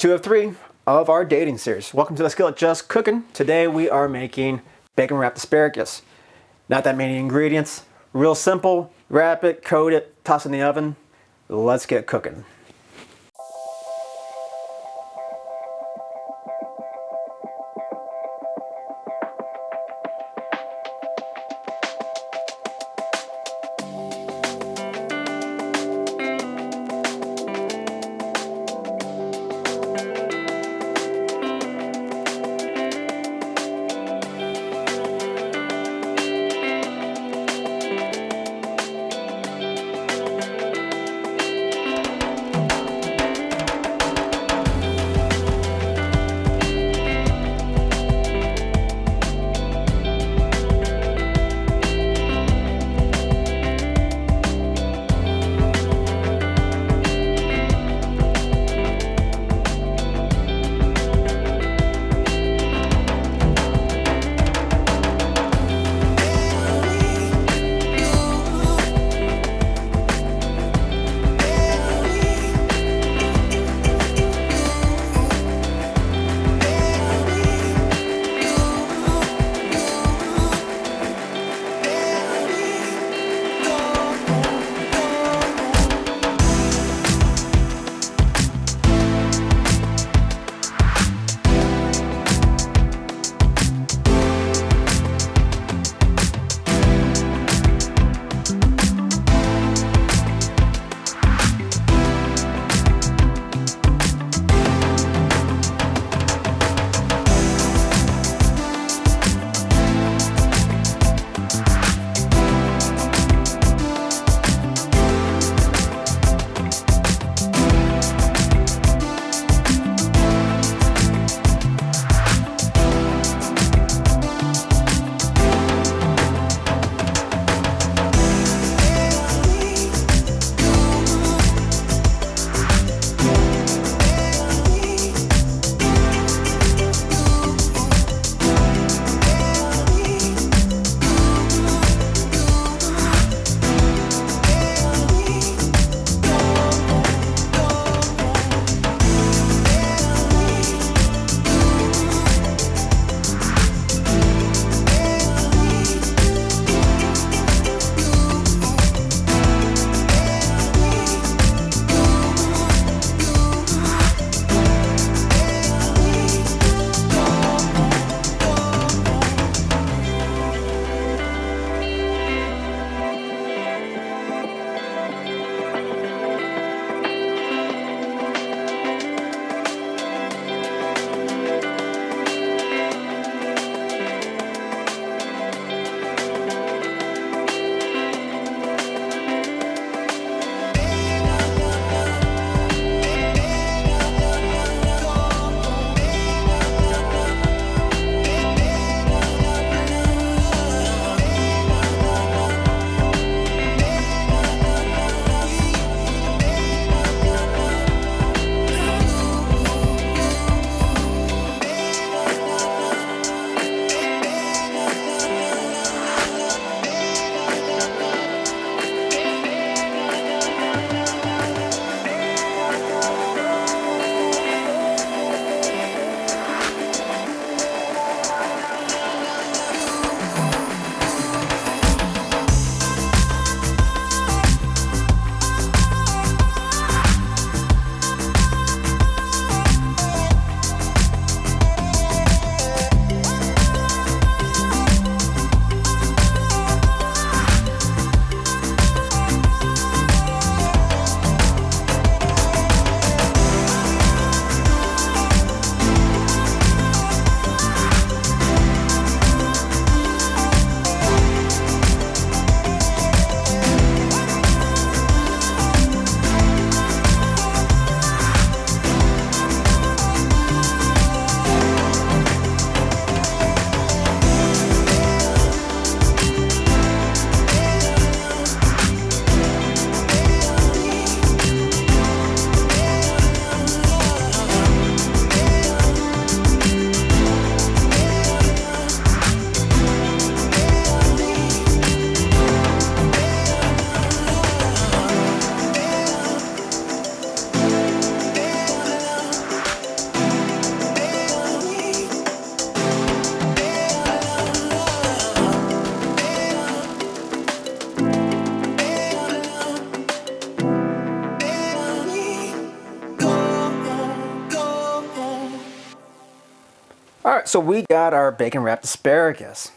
2 of 3 of our dating series. Welcome to the Skillet Just Cooking. Today we are making bacon wrapped asparagus. Not that many ingredients, real simple. Wrap it, coat it, toss it in the oven. Let's get cooking. All right, so we got our bacon wrapped asparagus.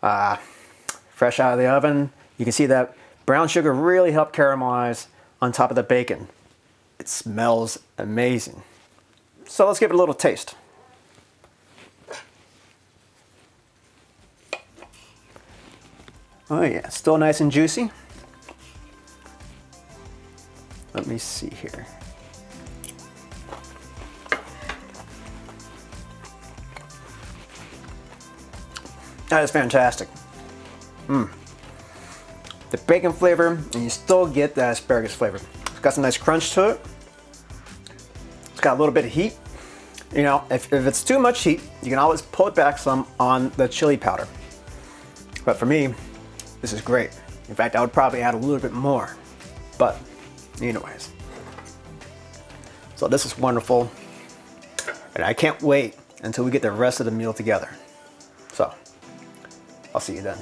Fresh out of the oven. You can see that brown sugar really helped caramelize on top of the bacon. It smells amazing. So let's give it a little taste. Oh yeah, still nice and juicy. Let me see here. That is fantastic. The bacon flavor, and you still get that asparagus flavor. It's got some nice crunch to it. It's got a little bit of heat. You know, if it's too much heat, you can always pull it back some on the chili powder. But for me, this is great. In fact, I would probably add a little bit more. But anyways. So this is wonderful. And I can't wait until we get the rest of the meal together. So, I'll see you then.